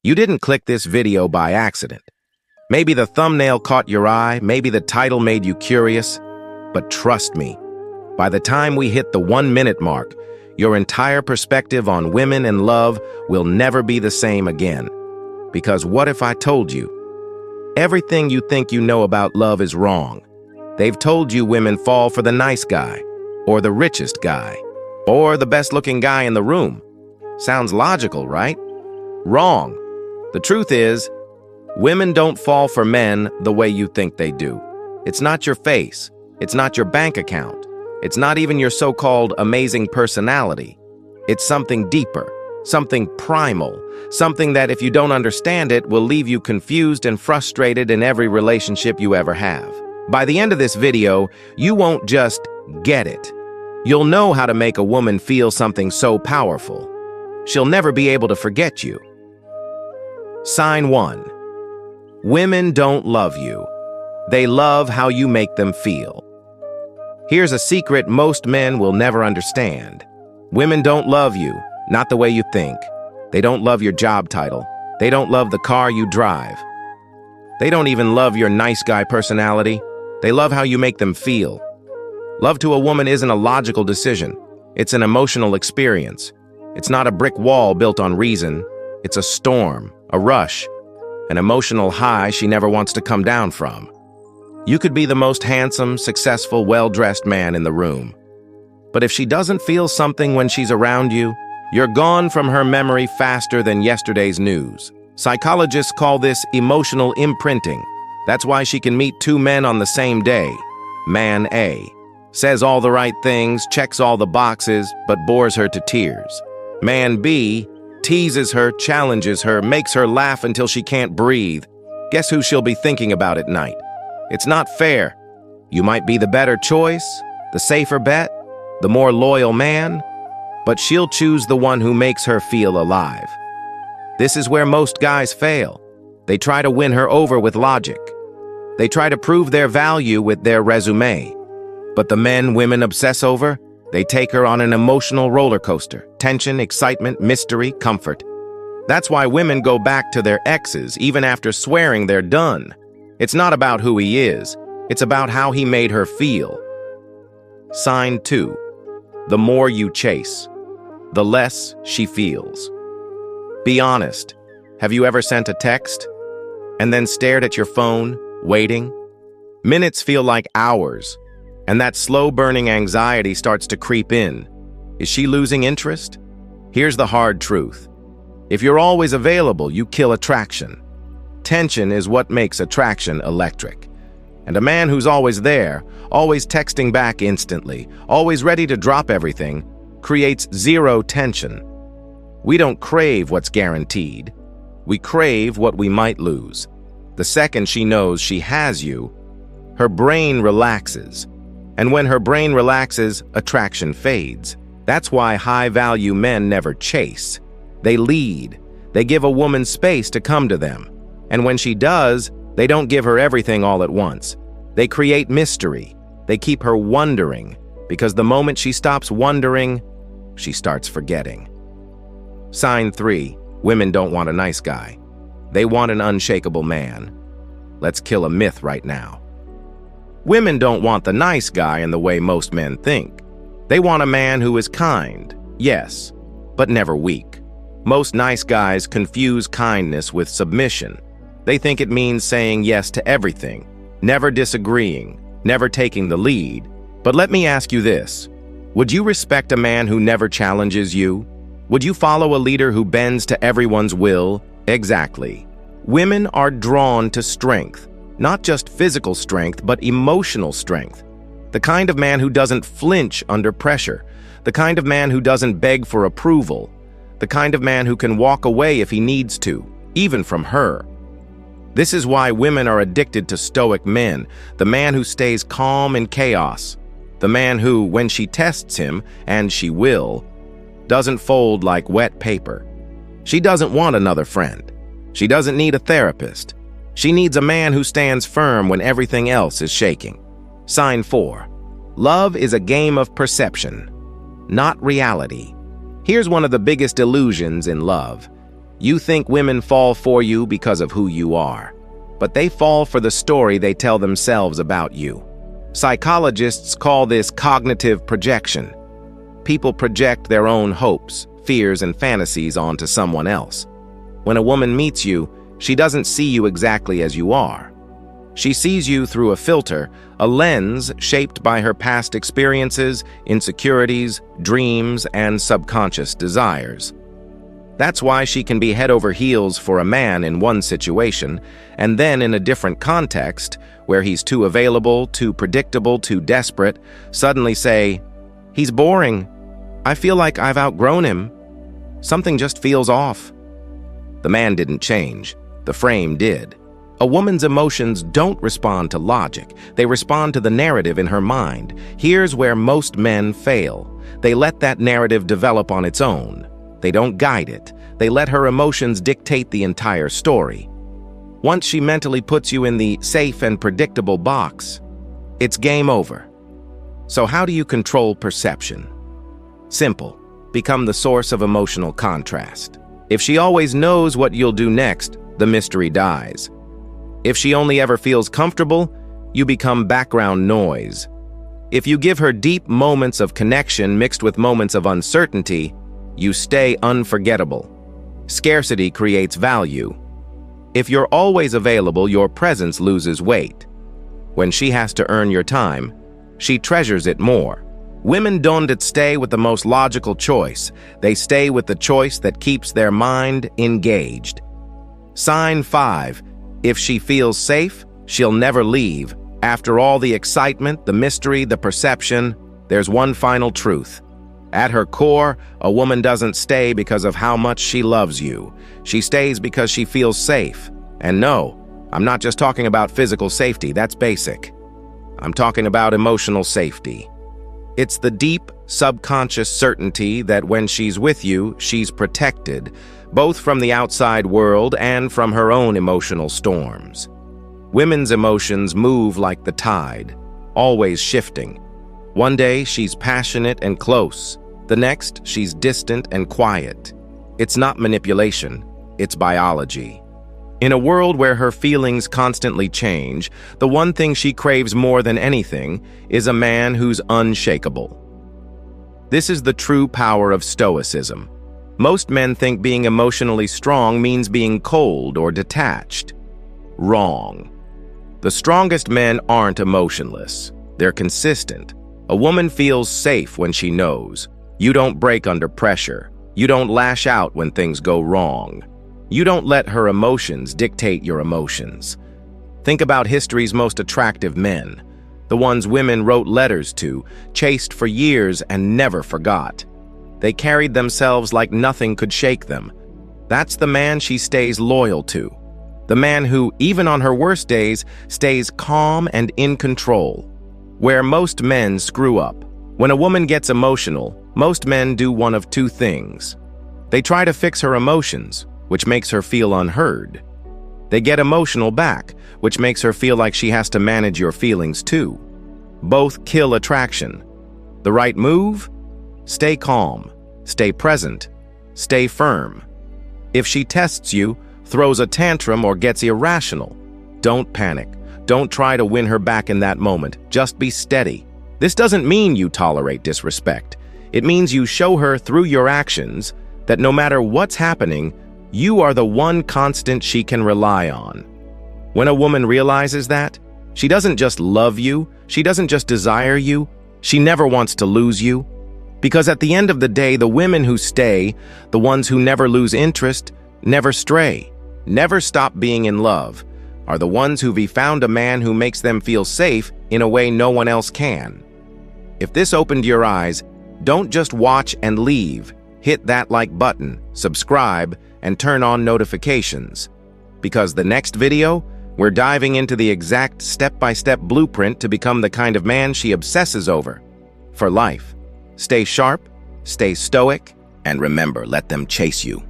You didn't click this video by accident. Maybe the thumbnail caught your eye, maybe the title made you curious, but trust me, by the time we hit the 1-minute mark, your entire perspective on women and love will never be the same again. Because what if I told you? Everything you think you know about love is wrong. They've told you women fall for the nice guy, or the richest guy, or the best-looking guy in the room. Sounds logical, right? Wrong. The truth is, women don't fall for men the way you think they do. It's not your face. It's not your bank account. It's not even your so-called amazing personality. It's something deeper, something primal, something that if you don't understand it will leave you confused and frustrated in every relationship you ever have. By the end of this video, you won't just get it. You'll know how to make a woman feel something so powerful. She'll never be able to forget you. Sign 1. Women don't love you. They love how you make them feel. Here's a secret most men will never understand. Women don't love you, not the way you think. They don't love your job title. They don't love the car you drive. They don't even love your nice guy personality. They love how you make them feel. Love to a woman isn't a logical decision. It's an emotional experience. It's not a brick wall built on reason. It's a storm, a rush, an emotional high she never wants to come down from. You could be the most handsome, successful, well-dressed man in the room. But if she doesn't feel something when she's around you, you're gone from her memory faster than yesterday's news. Psychologists call this emotional imprinting. That's why she can meet 2 men on the same day. Man A says all the right things, checks all the boxes, but bores her to tears. Man B teases her, challenges her, makes her laugh until she can't breathe. Guess who she'll be thinking about at night? It's not fair. You might be the better choice, the safer bet, the more loyal man, but she'll choose the one who makes her feel alive. This is where most guys fail. They try to win her over with logic. They try to prove their value with their resume. But the men women obsess over, they take her on an emotional roller coaster. Tension, excitement, mystery, comfort. That's why women go back to their exes even after swearing they're done. It's not about who he is. It's about how he made her feel. Sign 2. The more you chase, the less she feels. Be honest. Have you ever sent a text and then stared at your phone, waiting? Minutes feel like hours, and that slow-burning anxiety starts to creep in. Is she losing interest? Here's the hard truth. If you're always available, you kill attraction. Tension is what makes attraction electric. And a man who's always there, always texting back instantly, always ready to drop everything, creates zero tension. We don't crave what's guaranteed. We crave what we might lose. The second she knows she has you, her brain relaxes. And when her brain relaxes, attraction fades. That's why high-value men never chase. They lead. They give a woman space to come to them. And when she does, they don't give her everything all at once. They create mystery. They keep her wondering, because the moment she stops wondering, she starts forgetting. Sign 3. Women don't want a nice guy. They want an unshakable man. Let's kill a myth right now. Women don't want the nice guy in the way most men think. They want a man who is kind, yes, but never weak. Most nice guys confuse kindness with submission. They think it means saying yes to everything, never disagreeing, never taking the lead. But let me ask you this. Would you respect a man who never challenges you? Would you follow a leader who bends to everyone's will? Exactly. Women are drawn to strength, not just physical strength, but emotional strength. The kind of man who doesn't flinch under pressure, the kind of man who doesn't beg for approval, the kind of man who can walk away if he needs to, even from her. This is why women are addicted to stoic men, the man who stays calm in chaos, the man who, when she tests him, and she will, doesn't fold like wet paper. She doesn't want another friend. She doesn't need a therapist. She needs a man who stands firm when everything else is shaking. Sign 4. Love is a game of perception, not reality. Here's one of the biggest illusions in love. You think women fall for you because of who you are, but they fall for the story they tell themselves about you. Psychologists call this cognitive projection. People project their own hopes, fears, and fantasies onto someone else. When a woman meets you, she doesn't see you exactly as you are. She sees you through a filter, a lens shaped by her past experiences, insecurities, dreams, and subconscious desires. That's why she can be head over heels for a man in one situation, and then in a different context, where he's too available, too predictable, too desperate, suddenly say, "He's boring. I feel like I've outgrown him. Something just feels off." The man didn't change. The frame did. A woman's emotions don't respond to logic. They respond to the narrative in her mind. Here's where most men fail. They let that narrative develop on its own. They don't guide it. They let her emotions dictate the entire story. Once she mentally puts you in the safe and predictable box, it's game over. So how do you control perception? Simple. Become the source of emotional contrast. If she always knows what you'll do next, the mystery dies. If she only ever feels comfortable, you become background noise. If you give her deep moments of connection mixed with moments of uncertainty, you stay unforgettable. Scarcity creates value. If you're always available, your presence loses weight. When she has to earn your time, she treasures it more. Women don't stay with the most logical choice. They stay with the choice that keeps their mind engaged. Sign 5. If she feels safe, she'll never leave. After all the excitement, the mystery, the perception, there's one final truth. At her core, a woman doesn't stay because of how much she loves you. She stays because she feels safe. And no, I'm not just talking about physical safety, that's basic. I'm talking about emotional safety. It's the deep, subconscious certainty that when she's with you, she's protected, both from the outside world and from her own emotional storms. Women's emotions move like the tide, always shifting. One day, she's passionate and close. The next, she's distant and quiet. It's not manipulation, it's biology. In a world where her feelings constantly change, the one thing she craves more than anything is a man who's unshakable. This is the true power of Stoicism. Most men think being emotionally strong means being cold or detached. Wrong. The strongest men aren't emotionless. They're consistent. A woman feels safe when she knows. You don't break under pressure. You don't lash out when things go wrong. You don't let her emotions dictate your emotions. Think about history's most attractive men, the ones women wrote letters to, chased for years and never forgot. They carried themselves like nothing could shake them. That's the man she stays loyal to. The man who, even on her worst days, stays calm and in control. Where most men screw up. When a woman gets emotional, most men do one of two things. They try to fix her emotions, which makes her feel unheard. They get emotional back, which makes her feel like she has to manage your feelings too. Both kill attraction. The right move? Stay calm, stay present, stay firm. If she tests you, throws a tantrum, or gets irrational, don't panic. Don't try to win her back in that moment. Just be steady. This doesn't mean you tolerate disrespect. It means you show her through your actions that no matter what's happening, you are the one constant she can rely on. When a woman realizes that, she doesn't just love you, she doesn't just desire you, she never wants to lose you. Because at the end of the day, the women who stay, the ones who never lose interest, never stray, never stop being in love, are the ones who've found a man who makes them feel safe in a way no one else can. If this opened your eyes, don't just watch and leave. Hit that like button, subscribe, and turn on notifications. Because the next video, we're diving into the exact step-by-step blueprint to become the kind of man she obsesses over. For life. Stay sharp, stay stoic, and remember, let them chase you.